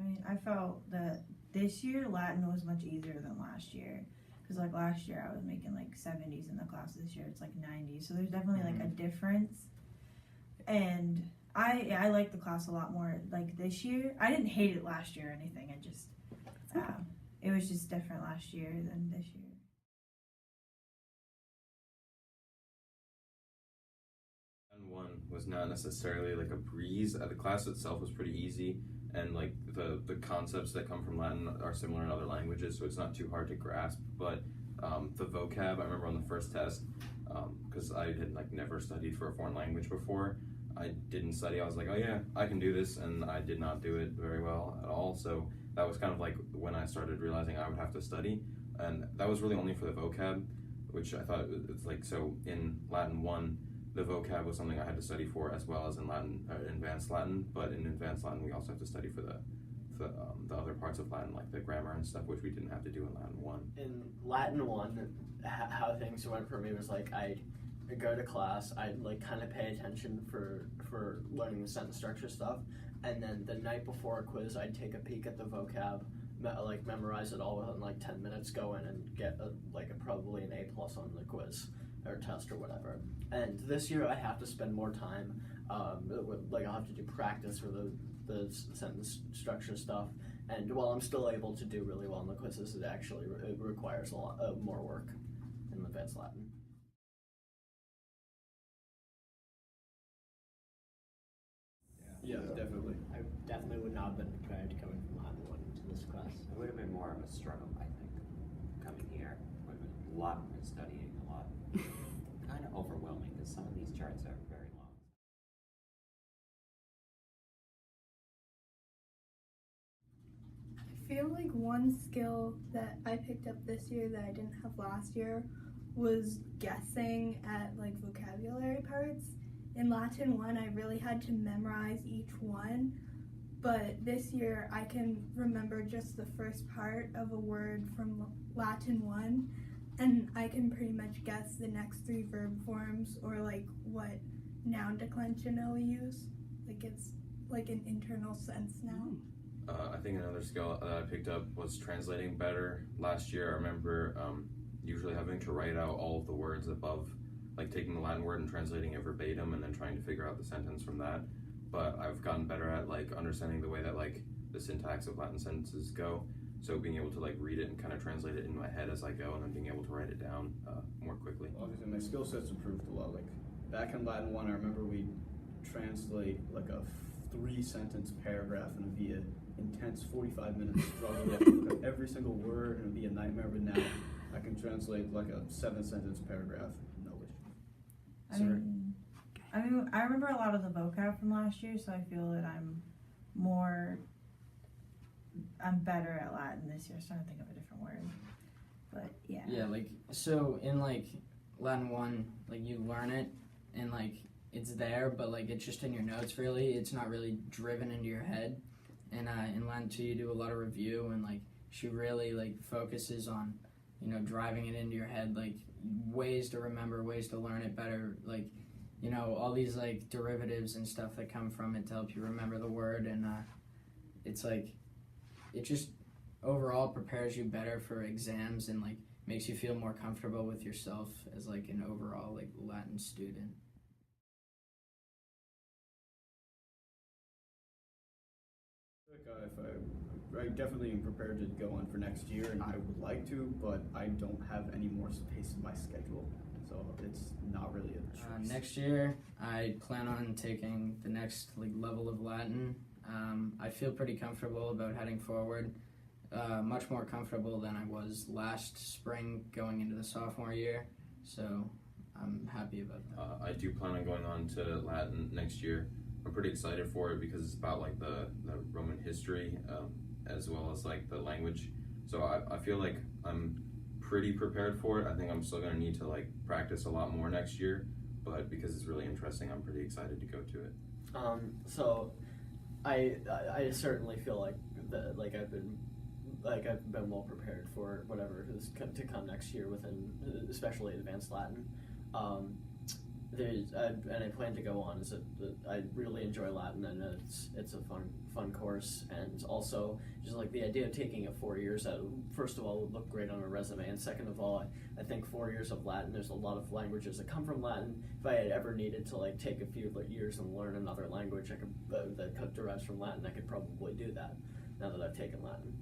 mean, I felt that this year Latin was much easier than last year. Because like last year I was making like 70s in the class. This year it's like 90s. So there's definitely like a difference. And I like the class a lot more like this year. I didn't hate it last year or anything. I just, it was just different last year than this year. One was not necessarily like a breeze. The class itself was pretty easy, and like the concepts that come from Latin are similar in other languages, so it's not too hard to grasp. But the vocab, I remember on the first test, because I had like never studied for a foreign language before. I didn't study. I was like, oh yeah, I can do this, and I did not do it very well at all. So that was kind of like when I started realizing I would have to study, and that was really only for the vocab, which I thought it's like, so in Latin 1, the vocab was something I had to study for, as well as in Latin, advanced Latin. But in advanced Latin, we also have to study for the other parts of Latin, like the grammar and stuff, which we didn't have to do in Latin 1. In Latin 1, how things went for me was like I'd go to class, I'd like kind of pay attention for learning the sentence structure stuff, and then the night before a quiz, I'd take a peek at the vocab, like memorize it all within like 10 minutes, go in and get probably an A+ on the quiz or test or whatever. And this year I have to spend more time, like I'll have to do practice for the sentence structure stuff, and while I'm still able to do really well in the quizzes, it actually requires a lot more work in advanced Latin. Yeah, definitely. I definitely would not have been prepared coming from Latin 1 into this class. It would have been more of a struggle, I think, coming here. It would have been a lot more studying, a lot kind of overwhelming, because some of these charts are very long. I feel like one skill that I picked up this year that I didn't have last year was guessing at like vocabulary parts. In Latin 1, I really had to memorize each one, but this year I can remember just the first part of a word from Latin 1, and I can pretty much guess the next 3 verb forms or like what noun declension I'll use. Like it's like an internal sense now. I think another skill that I picked up was translating better. Last year I remember usually having to write out all of the words above, like taking the Latin word and translating it verbatim and then trying to figure out the sentence from that. But I've gotten better at like understanding the way that like the syntax of Latin sentences go. So being able to like read it and kind of translate it in my head as I go, and then being able to write it down more quickly. Obviously, my skill set's improved a lot. Like back in Latin 1, I remember we'd translate like a 3-sentence paragraph, and it'd be an intense 45-minute struggle. You have to look up every single word, and it'd be a nightmare. But now I can translate like a 7-sentence paragraph. I mean, I remember a lot of the vocab from last year, so I feel that I'm better at Latin this year. I was trying to think of a different word, but yeah. Yeah, like, so in like Latin 1, like you learn it and like it's there, but like it's just in your notes really. It's not really driven into your head. And in Latin 2, you do a lot of review, and like she really like focuses on, you know, driving it into your head, like ways to remember, ways to learn it better, like, you know, all these like derivatives and stuff that come from it to help you remember the word. And it's like, it just overall prepares you better for exams and like makes you feel more comfortable with yourself as like an overall like Latin student. I definitely am prepared to go on for next year, and I would like to, but I don't have any more space in my schedule, so it's not really a choice. Next year, I plan on taking the next like level of Latin. I feel pretty comfortable about heading forward, much more comfortable than I was last spring going into the sophomore year, so I'm happy about that. I do plan on going on to Latin next year. I'm pretty excited for it because it's about like the Roman history as well as like the language. So I feel like I'm pretty prepared for it. I think I'm still going to need to like practice a lot more next year, but because it's really interesting, I'm pretty excited to go to it. So I certainly feel like that, like I've been well prepared for whatever is to come next year within especially advanced Latin. and I plan to go on. Is that I really enjoy Latin, and it's a fun course, and also just like the idea of taking it 4 years. First of all, would look great on a resume, and second of all, I think 4 years of Latin. There's a lot of languages that come from Latin. If I had ever needed to like take a few years and learn another language, that derives from Latin, I could probably do that. Now that I've taken Latin.